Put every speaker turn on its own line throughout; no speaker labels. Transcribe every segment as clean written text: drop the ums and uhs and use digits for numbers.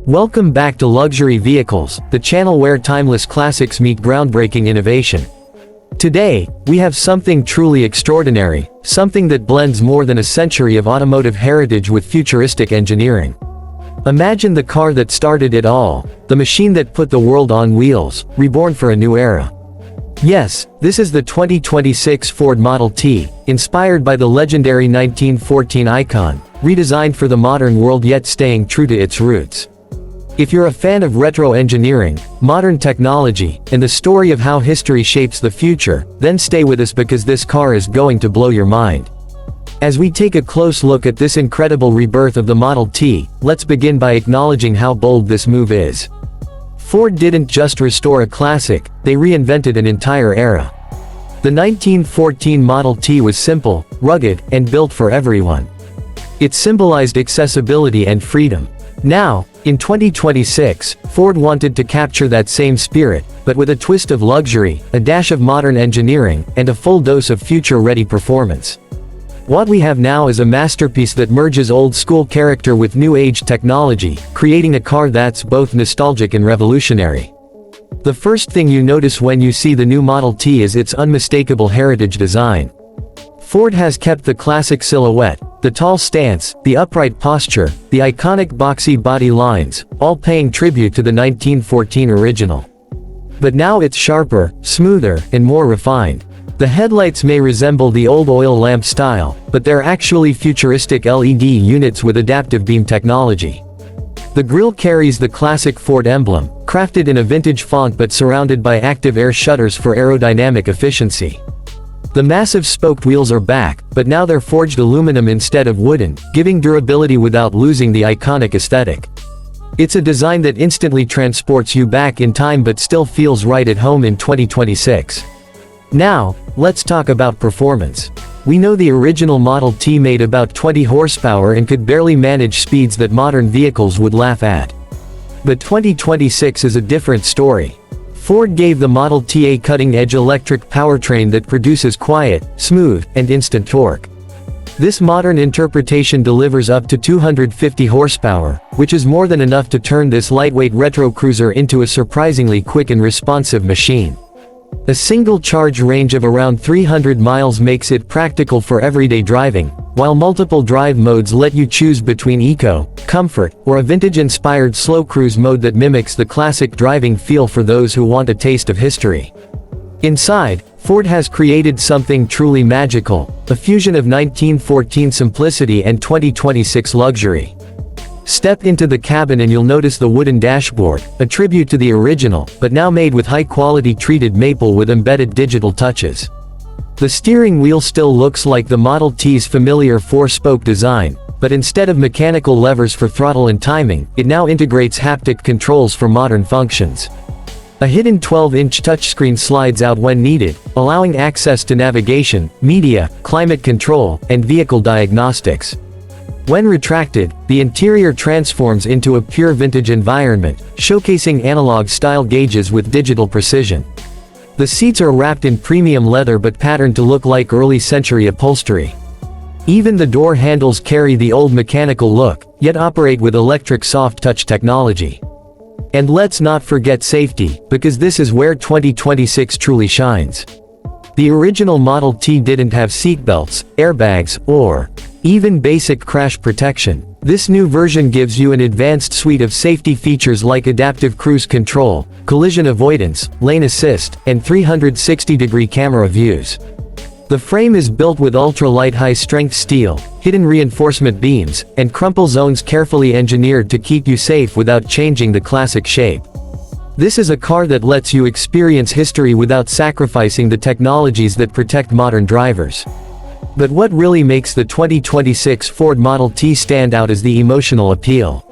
Welcome back to Luxury Vehicles, the channel where timeless classics meet groundbreaking innovation. Today, we have something truly extraordinary, something that blends more than a century of automotive heritage with futuristic engineering. Imagine the car that started it all, the machine that put the world on wheels, reborn for a new era. Yes, this is the 2026 Ford Model T, inspired by the legendary 1914 icon, redesigned for the modern world yet staying true to its roots. If you're a fan of retro engineering, modern technology, and the story of how history shapes the future, then stay with us because this car is going to blow your mind. As we take a close look at this incredible rebirth of the Model T, let's begin by acknowledging how bold this move is. Ford didn't just restore a classic, they reinvented an entire era. The 1914 Model T was simple, rugged, and built for everyone. It symbolized accessibility and freedom. Now, in 2026, Ford wanted to capture that same spirit, but with a twist of luxury, a dash of modern engineering, and a full dose of future-ready performance. What we have now is a masterpiece that merges old-school character with new-age technology, creating a car that's both nostalgic and revolutionary. The first thing you notice when you see the new Model T is its unmistakable heritage design. Ford has kept the classic silhouette, the tall stance, the upright posture, the iconic boxy body lines, all paying tribute to the 1914 original. But now it's sharper, smoother, and more refined. The headlights may resemble the old oil lamp style, but they're actually futuristic LED units with adaptive beam technology. The grille carries the classic Ford emblem, crafted in a vintage font but surrounded by active air shutters for aerodynamic efficiency. The massive spoked wheels are back, but now they're forged aluminum instead of wooden, giving durability without losing the iconic aesthetic. It's a design that instantly transports you back in time but still feels right at home in 2026. Now, let's talk about performance. We know the original Model T made about 20 horsepower and could barely manage speeds that modern vehicles would laugh at. But 2026 is a different story. Ford gave the Model T a cutting-edge electric powertrain that produces quiet, smooth, and instant torque. This modern interpretation delivers up to 250 horsepower, which is more than enough to turn this lightweight retro cruiser into a surprisingly quick and responsive machine. A single charge range of around 300 miles makes it practical for everyday driving, while multiple drive modes let you choose between eco, comfort, or a vintage-inspired slow cruise mode that mimics the classic driving feel for those who want a taste of history. Inside, Ford has created something truly magical, a fusion of 1914 simplicity and 2026 luxury. Step into the cabin and you'll notice the wooden dashboard, a tribute to the original, but now made with high-quality treated maple with embedded digital touches. The steering wheel still looks like the Model T's familiar four-spoke design, but instead of mechanical levers for throttle and timing, it now integrates haptic controls for modern functions. A hidden 12-inch touchscreen slides out when needed, allowing access to navigation, media, climate control, and vehicle diagnostics. When retracted, the interior transforms into a pure vintage environment, showcasing analog-style gauges with digital precision. The seats are wrapped in premium leather but patterned to look like early-century upholstery. Even the door handles carry the old mechanical look, yet operate with electric soft-touch technology. And let's not forget safety, because this is where 2026 truly shines. The original Model T didn't have seatbelts, airbags, or even basic crash protection. This new version gives you an advanced suite of safety features like adaptive cruise control, collision avoidance, lane assist, and 360-degree camera views. The frame is built with ultra-light high-strength steel, hidden reinforcement beams, and crumple zones carefully engineered to keep you safe without changing the classic shape. This is a car that lets you experience history without sacrificing the technologies that protect modern drivers. But what really makes the 2026 Ford Model T stand out is the emotional appeal.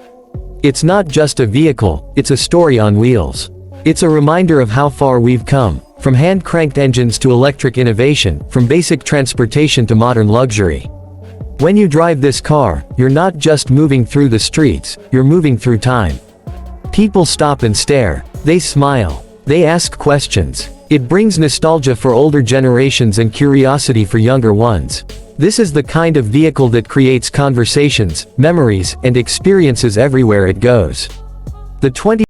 It's not just a vehicle, it's a story on wheels. It's a reminder of how far we've come, from hand-cranked engines to electric innovation, from basic transportation to modern luxury. When you drive this car, you're not just moving through the streets, you're moving through time. People stop and stare. They smile. They ask questions. It brings nostalgia for older generations and curiosity for younger ones. This is the kind of vehicle that creates conversations, memories, and experiences everywhere it goes. The 20